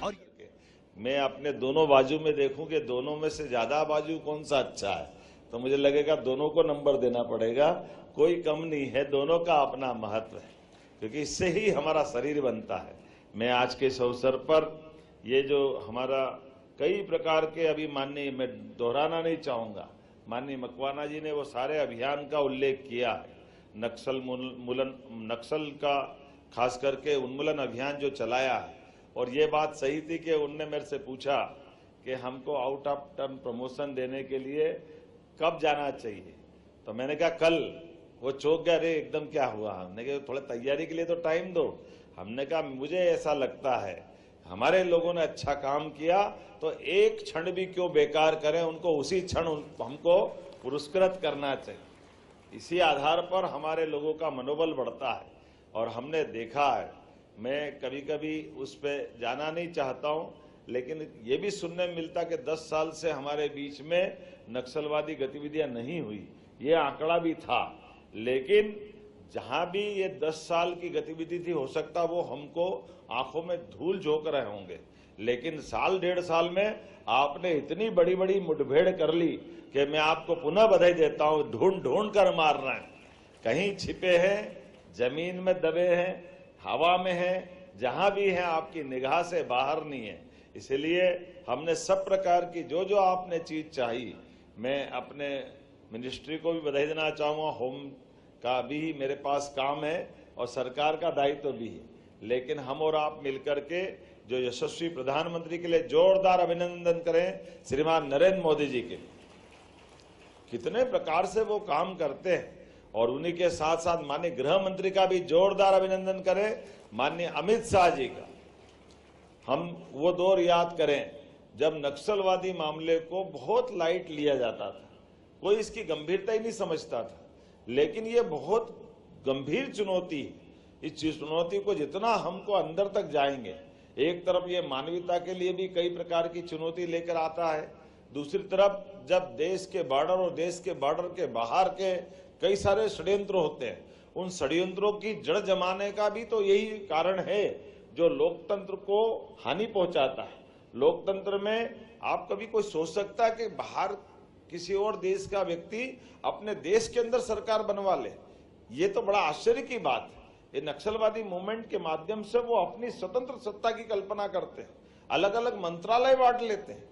और मैं अपने दोनों बाजू में देखूं कि दोनों में से ज्यादा बाजू कौन सा अच्छा है, तो मुझे लगेगा दोनों को नंबर देना पड़ेगा। कोई कम नहीं है, दोनों का अपना महत्व है, क्योंकि इससे ही हमारा शरीर बनता है। मैं आज के इस अवसर पर ये जो हमारा कई प्रकार के, अभी माननीय, मैं दोहराना नहीं चाहूंगा, माननीय मकवाना जी ने वो सारे अभियान का उल्लेख किया है। नक्सल का खास करके उन्मूलन अभियान जो चलाया है, और ये बात सही थी कि उनने मेरे से पूछा कि हमको आउट ऑफ टर्न प्रमोशन देने के लिए कब जाना चाहिए, तो मैंने कहा कल। वो चौंक गया, अरे एकदम क्या हुआ। हमने कहा थोड़ा तैयारी के लिए तो टाइम दो। हमने कहा मुझे ऐसा लगता है हमारे लोगों ने अच्छा काम किया तो एक क्षण भी क्यों बेकार करें, उनको उसी क्षण हमको पुरस्कृत करना चाहिए। इसी आधार पर हमारे लोगों का मनोबल बढ़ता है। और हमने देखा है, मैं कभी कभी उस पर जाना नहीं चाहता हूं, लेकिन ये भी सुनने मिलता कि 10 साल से हमारे बीच में नक्सलवादी गतिविधियां नहीं हुई, ये आंकड़ा भी था। लेकिन जहां भी ये 10 साल की गतिविधि थी, हो सकता वो हमको आंखों में धूल झोंक रहे होंगे, लेकिन साल 1.5 साल में आपने इतनी बड़ी बड़ी मुठभेड़ कर ली कि मैं आपको पुनः बधाई देता हूं। ढूंढ ढूंढ कर मार रहे हैं, कहीं छिपे हैं, जमीन में दबे हैं, हवा में हैं, जहां भी हैं आपकी निगाह से बाहर नहीं है। इसलिए हमने सब प्रकार की जो जो आपने चीज चाहिए, मैं अपने मिनिस्ट्री को भी बधाई देना चाहूंगा। होम का भी मेरे पास काम है और सरकार का दायित्व भी है, लेकिन हम और आप मिलकर के जो यशस्वी प्रधानमंत्री के लिए जोरदार अभिनंदन करें, श्रीमान नरेंद्र मोदी जी के, कितने प्रकार से वो काम करते हैं। और उन्हीं के साथ साथ माननीय गृह मंत्री का भी जोरदार अभिनंदन करें, माननीय अमित शाह जी का। हम वो दौर याद करें जब नक्सलवादी मामले को बहुत लाइट लिया जाता था, कोई इसकी गंभीरता ही नहीं समझता था, लेकिन ये बहुत गंभीर चुनौती है। इस चुनौती को जितना हमको अंदर तक जाएंगे, एक तरफ ये मानवता के लिए भी कई प्रकार की चुनौती लेकर आता है, दूसरी तरफ जब देश के बॉर्डर और देश के बॉर्डर के बाहर के कई सारे षड्यंत्र होते हैं, उन षड्यंत्रों की जड़ जमाने का भी तो यही कारण है जो लोकतंत्र को हानि पहुंचाता है। लोकतंत्र में आप कभी कोई सोच सकता है कि बाहर किसी और देश का व्यक्ति अपने देश के अंदर सरकार बनवा ले? ये तो बड़ा आश्चर्य की बात है। ये नक्सलवादी मूवमेंट के माध्यम से वो अपनी स्वतंत्र सत्ता की कल्पना करते हैं, अलग अलग मंत्रालय बांट लेते हैं।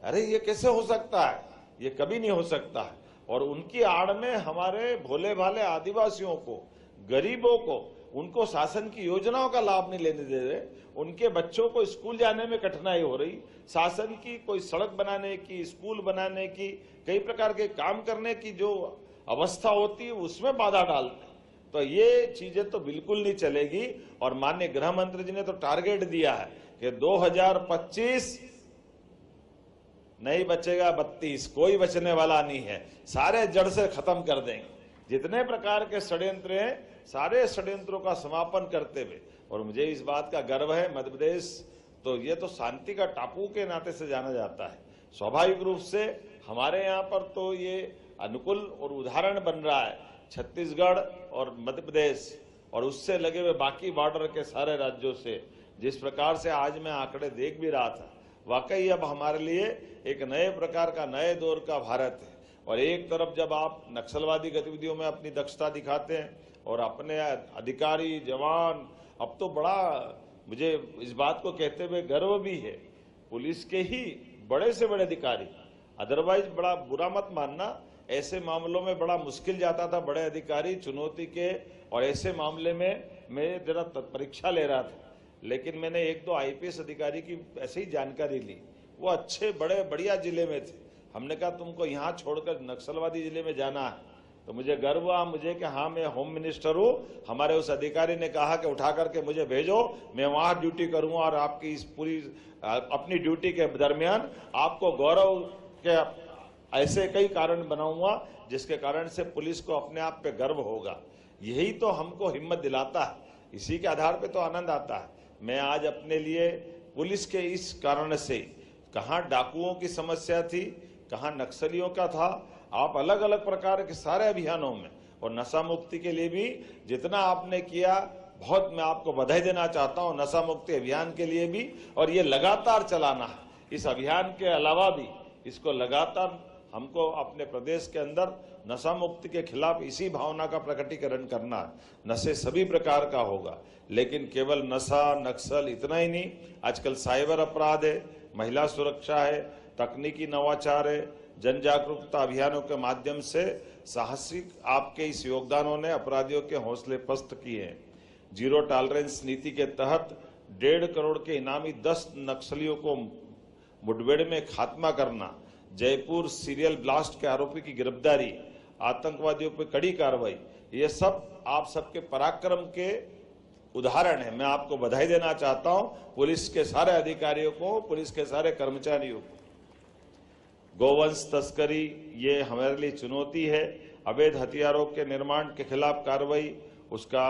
अरे ये कैसे हो सकता है? ये कभी नहीं हो सकता है। और उनकी आड़ में हमारे भोले भाले आदिवासियों को, गरीबों को, उनको शासन की योजनाओं का लाभ नहीं लेने दे रहे, उनके बच्चों को स्कूल जाने में कठिनाई हो रही, शासन की कोई सड़क बनाने की, स्कूल बनाने की, कई प्रकार के काम करने की जो अवस्था होती है उसमें बाधा डालते। तो ये चीजें तो बिल्कुल नहीं चलेगी। और माननीय गृह मंत्री जी ने तो टारगेट दिया है कि 2025 नहीं बचेगा 32, कोई बचने वाला नहीं है, सारे जड़ से खत्म कर देंगे। जितने प्रकार के षड्यंत्र हैं, सारे षड्यंत्रों का समापन करते हुए। और मुझे इस बात का गर्व है, मध्य प्रदेश तो ये तो शांति का टापू के नाते से जाना जाता है। स्वाभाविक रूप से हमारे यहाँ पर तो ये अनुकूल और उदाहरण बन रहा है छत्तीसगढ़ और मध्य प्रदेश और उससे लगे हुए बाकी बॉर्डर के सारे राज्यों से। जिस प्रकार से आज मैं आंकड़े देख भी रहा था, वाकई अब हमारे लिए एक नए प्रकार का, नए दौर का भारत है। और एक तरफ जब आप नक्सलवादी गतिविधियों में अपनी दक्षता दिखाते हैं और अपने अधिकारी जवान, अब तो बड़ा मुझे इस बात को कहते हुए गर्व भी है, पुलिस के ही बड़े से बड़े अधिकारी, अदरवाइज बड़ा बुरा मत मानना, ऐसे मामलों में बड़ा मुश्किल जाता था, बड़े अधिकारी चुनौती के। और ऐसे मामले में मैं जरा परीक्षा ले रहा था, लेकिन मैंने 1-2 IPS अधिकारी की ऐसे ही जानकारी ली, वो अच्छे बड़े बढ़िया जिले में थे। हमने कहा तुमको यहाँ छोड़कर नक्सलवादी जिले में जाना है, तो मुझे गर्व हुआ मुझे कि हाँ मैं होम मिनिस्टर हूँ। हमारे उस अधिकारी ने कहा कि उठा करके मुझे भेजो, मैं वहाँ ड्यूटी करूँगा और आपकी इस पूरी अपनी ड्यूटी के दरमियान आपको गौरव के ऐसे कई कारण बनाऊंगा जिसके कारण से पुलिस को अपने आप पे गर्व होगा। यही तो हमको हिम्मत दिलाता है, इसी के आधार पे तो आनंद आता है। मैं आज अपने लिए पुलिस के इस कारण से, कहाँ डाकुओं की समस्या थी, कहाँ नक्सलियों का था, आप अलग अलग प्रकार के सारे अभियानों में और नशा मुक्ति के लिए भी जितना आपने किया, बहुत मैं आपको बधाई देना चाहता हूं नशा मुक्ति अभियान के लिए भी, और ये लगातार चलाना है। इस अभियान के अलावा भी इसको लगातार हमको अपने प्रदेश के अंदर नशा मुक्ति के खिलाफ इसी भावना का प्रकटीकरण करना है। नशे सभी प्रकार का होगा, लेकिन केवल नशा नक्सल इतना ही नहीं, आजकल साइबर अपराध है, महिला सुरक्षा है, तकनीकी नवाचार है, जन जागरूकता अभियानों के माध्यम से साहसिक आपके इस योगदानों ने अपराधियों के हौसले पस्त किए हैं। जीरो टॉलरेंस नीति के तहत 1.5 करोड़ के इनामी 10 नक्सलियों को मुठभेड़ में खात्मा करना, जयपुर सीरियल ब्लास्ट के आरोपी की गिरफ्तारी, आतंकवादियों पर कड़ी कार्रवाई, ये सब आप सबके पराक्रम के उदाहरण है। मैं आपको बधाई देना चाहता हूं, पुलिस के सारे अधिकारियों को, पुलिस के सारे कर्मचारियों को। गोवंश तस्करी ये हमारे लिए चुनौती है। अवैध हथियारों के निर्माण के खिलाफ कार्रवाई, उसका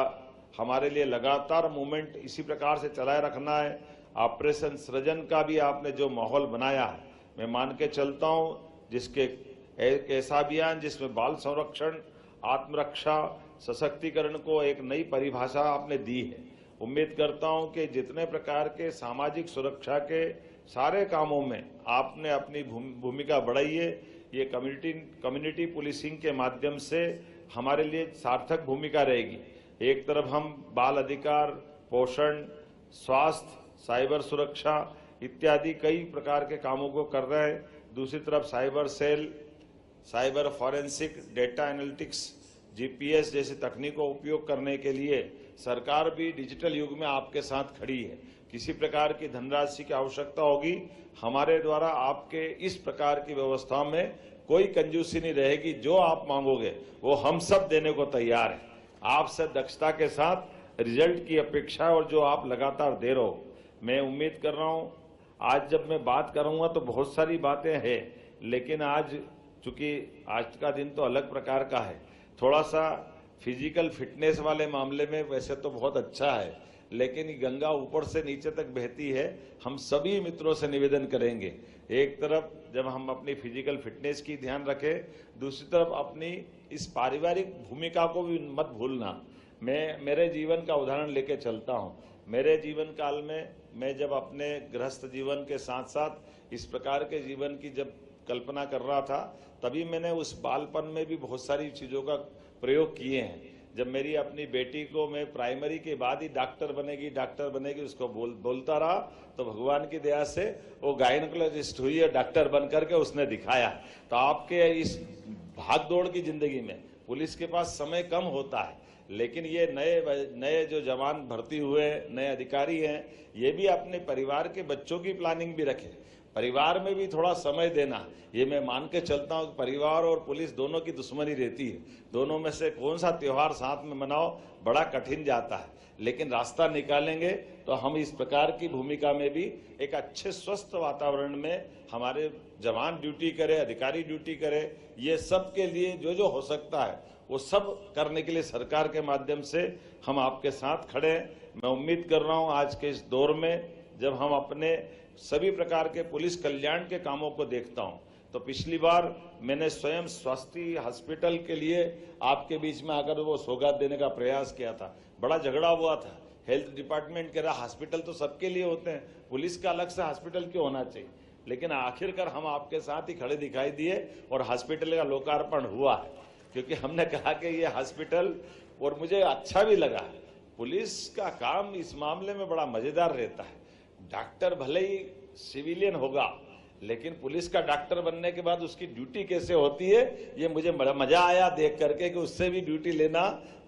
हमारे लिए लगातार मूवमेंट इसी प्रकार से चलाए रखना है। ऑपरेशन सृजन का भी आपने जो माहौल बनाया है, मैं मान के चलता हूं, जिसके एक ऐसा अभियान जिसमें बाल संरक्षण, आत्मरक्षा, सशक्तिकरण को एक नई परिभाषा आपने दी है। उम्मीद करता हूं कि जितने प्रकार के सामाजिक सुरक्षा के सारे कामों में आपने अपनी भूमिका बढ़ाई है, ये कम्युनिटी पुलिसिंग के माध्यम से हमारे लिए सार्थक भूमिका रहेगी। एक तरफ हम बाल अधिकार, पोषण, स्वास्थ्य, साइबर सुरक्षा इत्यादि कई प्रकार के कामों को कर रहे हैं, दूसरी तरफ cyber cell, cyber forensic, data analytics, GPS जैसी तकनीकों का उपयोग करने के लिए सरकार भी डिजिटल युग में आपके साथ खड़ी है। किसी प्रकार की धनराशि की आवश्यकता होगी, हमारे द्वारा आपके इस प्रकार की व्यवस्था में कोई कंजूसी नहीं रहेगी। जो आप मांगोगे वो हम सब देने को तैयार है। आपसे दक्षता के साथ रिजल्ट की अपेक्षा और जो आप लगातार दे रहे हो, मैं उम्मीद कर रहा हूं आज जब मैं बात करूंगा तो बहुत सारी बातें हैं, लेकिन आज चूंकि आज का दिन तो अलग प्रकार का है, थोड़ा सा फिजिकल फिटनेस वाले मामले में वैसे तो बहुत अच्छा है, लेकिन गंगा ऊपर से नीचे तक बहती है। हम सभी मित्रों से निवेदन करेंगे, एक तरफ जब हम अपनी फिजिकल फिटनेस की ध्यान रखें, दूसरी तरफ अपनी इस पारिवारिक भूमिका को भी मत भूलना। मैं मेरे जीवन का उदाहरण लेके चलता हूं। मेरे जीवन काल में मैं जब अपने गृहस्थ जीवन के साथ साथ इस प्रकार के जीवन की जब कल्पना कर रहा था, तभी मैंने उस बालपन में भी बहुत सारी चीजों का प्रयोग किए हैं। जब मेरी अपनी बेटी को मैं प्राइमरी के बाद ही डॉक्टर बनेगी उसको बोलता रहा, तो भगवान की दया से वो गायनेकोलॉजिस्ट हुई है, डॉक्टर बन करके उसने दिखाया। तो आपके इस भागदौड़ की जिंदगी में पुलिस के पास समय कम होता है, लेकिन ये नए जो जवान भर्ती हुए नए अधिकारी हैं, ये भी अपने परिवार के बच्चों की प्लानिंग भी रखें, परिवार में भी थोड़ा समय देना। ये मैं मान के चलता हूं कि परिवार और पुलिस दोनों की दुश्मनी रहती है, दोनों में से कौन सा त्योहार साथ में मनाओ बड़ा कठिन जाता है, लेकिन रास्ता निकालेंगे तो हम इस प्रकार की भूमिका में भी एक अच्छे स्वस्थ वातावरण में हमारे जवान ड्यूटी करे, अधिकारी ड्यूटी करे। ये सब के लिए जो जो हो सकता है वो सब करने के लिए सरकार के माध्यम से हम आपके साथ खड़े हैं। मैं उम्मीद कर रहा हूं आज के इस दौर में जब हम अपने सभी प्रकार के पुलिस कल्याण के कामों को देखता हूं, तो पिछली बार मैंने स्वयं स्वास्थ्य हॉस्पिटल के लिए आपके बीच में आकर वो सौगात देने का प्रयास किया था। बड़ा झगड़ा हुआ था, हेल्थ डिपार्टमेंट कह रहा हॉस्पिटल तो सबके लिए होते हैं, पुलिस का अलग से हॉस्पिटल क्यों होना चाहिए, लेकिन आखिरकार हम आपके साथ ही खड़े दिखाई दिए और हॉस्पिटल का लोकार्पण हुआ है, क्योंकि हमने कहा कि ये हॉस्पिटल, और मुझे अच्छा भी लगा, पुलिस का काम इस मामले में बड़ा मजेदार रहता है। डॉक्टर भले ही सिविलियन होगा, लेकिन पुलिस का डॉक्टर बनने के बाद उसकी ड्यूटी कैसे होती है, ये मुझे बड़ा मजा आया देख करके कि उससे भी ड्यूटी लेना,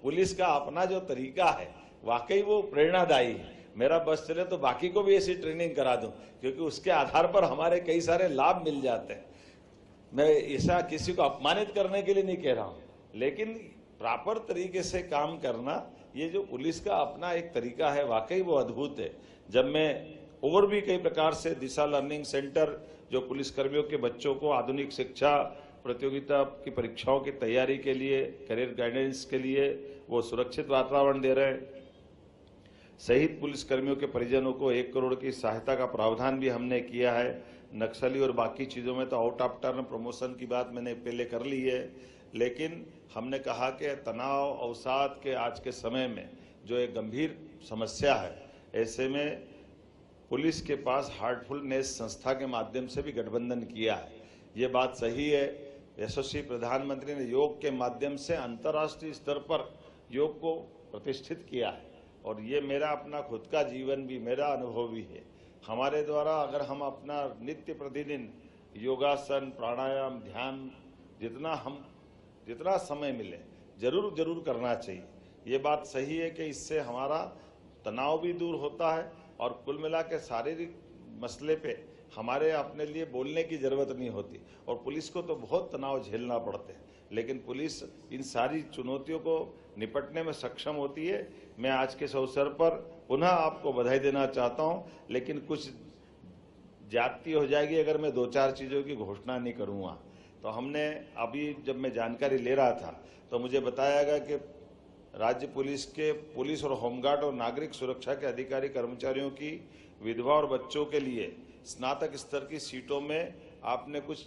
पुलिस का अपना जो तरीका है वाकई वो प्रेरणादायी है। मेरा बस चले तो बाकी को भी ऐसी ट्रेनिंग करा दूं, क्योंकि उसके आधार पर हमारे कई सारे लाभ मिल जाते हैं। मैं ऐसा किसी को अपमानित करने के लिए नहीं कह रहा हूं, लेकिन प्रॉपर तरीके से काम करना, ये जो पुलिस का अपना एक तरीका है वाकई वो अद्भुत है। जब मैं और भी कई प्रकार से दिशा लर्निंग सेंटर जो पुलिसकर्मियों के बच्चों को आधुनिक शिक्षा, प्रतियोगिता की परीक्षाओं की तैयारी के लिए, करियर गाइडेंस के लिए वो सुरक्षित वातावरण दे रहे हैं। शहीद पुलिसकर्मियों के परिजनों को 1 करोड़ की सहायता का प्रावधान भी हमने किया है। नक्सली और बाकी चीजों में तो आउट ऑफ टर्न प्रमोशन की बात मैंने पहले कर ली है, लेकिन हमने कहा कि तनाव अवसाद के आज के समय में जो एक गंभीर समस्या है, ऐसे में पुलिस के पास हार्टफुलनेस संस्था के माध्यम से भी गठबंधन किया है। ये बात सही है। यशस्वी प्रधानमंत्री ने योग के माध्यम से अंतर्राष्ट्रीय स्तर पर योग को प्रतिष्ठित किया है और ये मेरा अपना खुद का जीवन भी, मेरा अनुभव भी है। हमारे द्वारा अगर हम अपना नित्य प्रतिदिन योगासन, प्राणायाम, ध्यान जितना समय मिले जरूर करना चाहिए। ये बात सही है कि इससे हमारा तनाव भी दूर होता है और कुल मिला के शारीरिक मसले पे हमारे अपने लिए बोलने की जरूरत नहीं होती। और पुलिस को तो बहुत तनाव झेलना पड़ते हैं, लेकिन पुलिस इन सारी चुनौतियों को निपटने में सक्षम होती है। मैं आज के इस अवसर पर पुनः आपको बधाई देना चाहता हूं, लेकिन कुछ ज्यादती हो जाएगी अगर मैं 2-4 चीज़ों की घोषणा नहीं करूंगा। तो हमने अभी जब मैं जानकारी ले रहा था तो मुझे बताया गया कि राज्य पुलिस के पुलिस और होमगार्ड और नागरिक सुरक्षा के अधिकारी कर्मचारियों की विधवा और बच्चों के लिए स्नातक स्तर की सीटों में आपने कुछ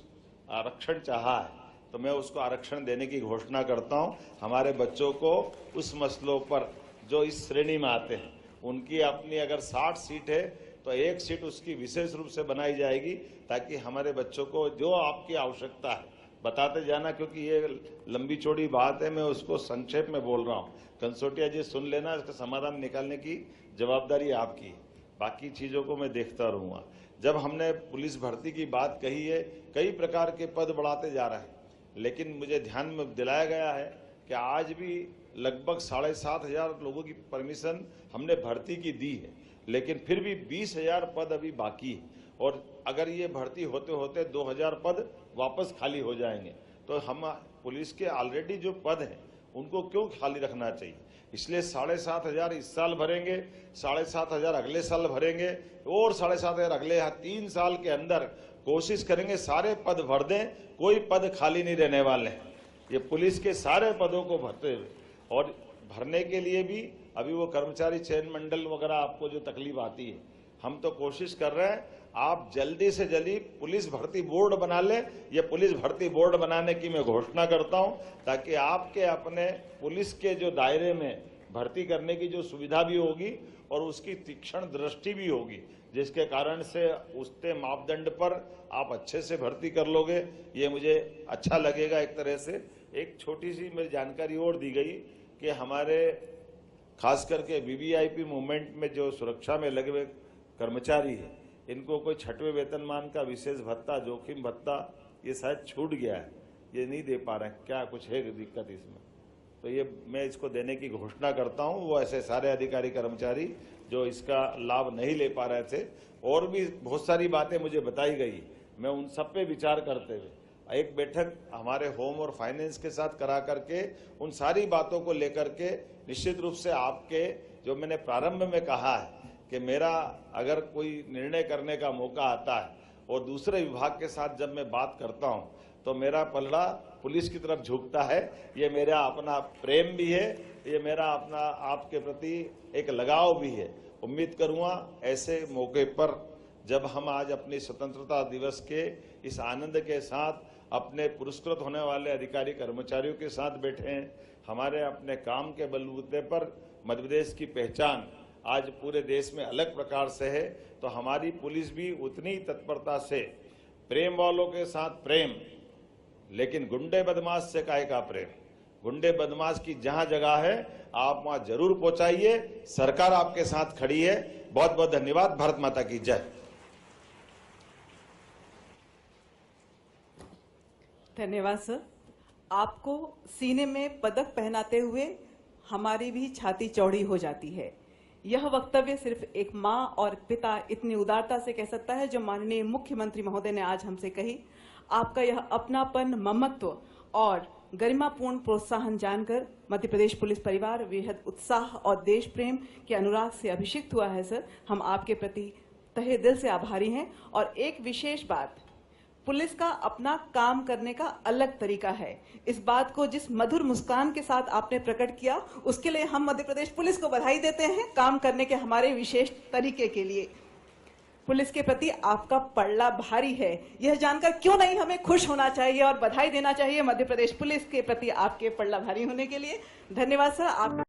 आरक्षण चाहा है, तो मैं उसको आरक्षण देने की घोषणा करता हूं। हमारे बच्चों को उस मसलों पर जो इस श्रेणी में आते हैं उनकी अपनी अगर 60 सीट है तो एक सीट उसकी विशेष रूप से बनाई जाएगी, ताकि हमारे बच्चों को जो आपकी आवश्यकता है बताते जाना, क्योंकि ये लंबी चौड़ी बात है, मैं उसको संक्षेप में बोल रहा हूँ। कंसोटिया जी सुन लेना, इसका समाधान निकालने की जवाबदारी आपकी है, बाकी चीज़ों को मैं देखता रहूँगा। जब हमने पुलिस भर्ती की बात कही है, कई प्रकार के पद बढ़ाते जा रहे हैं, लेकिन मुझे ध्यान में दिलाया गया है कि आज भी लगभग 7,500 लोगों की परमिशन हमने भर्ती की दी है, लेकिन फिर भी 20,000 पद अभी बाकी है। और अगर ये भर्ती होते होते 2,000 पद वापस खाली हो जाएंगे, तो हम पुलिस के ऑलरेडी जो पद हैं उनको क्यों खाली रखना चाहिए। इसलिए 7,500 इस साल भरेंगे, 7,500 अगले साल भरेंगे और 7,500 अगले 3 साल के अंदर कोशिश करेंगे सारे पद भर दें, कोई पद खाली नहीं रहने वाले हैं। ये पुलिस के सारे पदों को भरते हुए, और भरने के लिए भी अभी वो कर्मचारी चयन मंडल वगैरह आपको जो तकलीफ आती है, हम तो कोशिश कर रहे हैं आप जल्दी से जल्दी पुलिस भर्ती बोर्ड बना लें। ये पुलिस भर्ती बोर्ड बनाने की मैं घोषणा करता हूं, ताकि आपके अपने पुलिस के जो दायरे में भर्ती करने की जो सुविधा भी होगी और उसकी तीक्ष्ण दृष्टि भी होगी, जिसके कारण से उसके मापदंड पर आप अच्छे से भर्ती कर लोगे। ये मुझे अच्छा लगेगा एक तरह से। एक छोटी सी मेरी जानकारी और दी गई कि हमारे खास करके वीवीआईपी मूवमेंट में जो सुरक्षा में लगे हुए कर्मचारी है, इनको कोई 6वें वेतनमान का विशेष भत्ता, जोखिम भत्ता, ये शायद छूट गया है, ये नहीं दे पा रहे हैं। क्या कुछ है दिक्कत इसमें? तो ये मैं इसको देने की घोषणा करता हूं। वो ऐसे सारे अधिकारी कर्मचारी जो इसका लाभ नहीं ले पा रहे थे, और भी बहुत सारी बातें मुझे बताई गई, मैं उन सब पे विचार करते हुए एक बैठक हमारे होम और फाइनेंस के साथ करा करके उन सारी बातों को लेकर के निश्चित रूप से आपके, जो मैंने प्रारंभ में कहा है कि मेरा अगर कोई निर्णय करने का मौका आता है और दूसरे विभाग के साथ जब मैं बात करता हूं, तो मेरा पलड़ा पुलिस की तरफ झुकता है। ये मेरा अपना प्रेम भी है, ये मेरा अपना आपके प्रति एक लगाव भी है। उम्मीद करूंगा ऐसे मौके पर जब हम आज अपनी स्वतंत्रता दिवस के इस आनंद के साथ अपने पुरस्कृत होने वाले अधिकारी कर्मचारियों के साथ बैठे हैं, हमारे अपने काम के बलबूते पर मध्य प्रदेश की पहचान आज पूरे देश में अलग प्रकार से है, तो हमारी पुलिस भी उतनी तत्परता से, प्रेम वालों के साथ प्रेम, लेकिन गुंडे बदमाश से काहे का प्रेम। गुंडे बदमाश की जहां जगह है आप वहां जरूर पहुंचाइए। सरकार आपके साथ खड़ी है। बहुत बहुत धन्यवाद। भारत माता की जय। धन्यवाद सर। आपको सीने में पदक पहनाते हुए हमारी भी छाती चौड़ी हो जाती है। यह वक्तव्य सिर्फ एक माँ और पिता इतनी उदारता से कह सकता है, जो माननीय मुख्यमंत्री महोदय ने आज हमसे कही। आपका यह अपनापन, ममत्व और गरिमापूर्ण प्रोत्साहन जानकर मध्य प्रदेश पुलिस परिवार बेहद उत्साह और देश प्रेम के अनुराग से अभिषिक्त हुआ है। सर, हम आपके प्रति तहे दिल से आभारी हैं। और एक विशेष बात, पुलिस का अपना काम करने का अलग तरीका है। इस बात को जिस मधुर मुस्कान के साथ आपने प्रकट किया, उसके लिए हम मध्य प्रदेश पुलिस को बधाई देते हैं, काम करने के हमारे विशेष तरीके के लिए। पुलिस के प्रति आपका पल्ला भारी है, यह जानकर क्यों नहीं हमें खुश होना चाहिए और बधाई देना चाहिए मध्य प्रदेश पुलिस के प्रति आपके पल्ला भारी होने के लिए। धन्यवाद सर। आप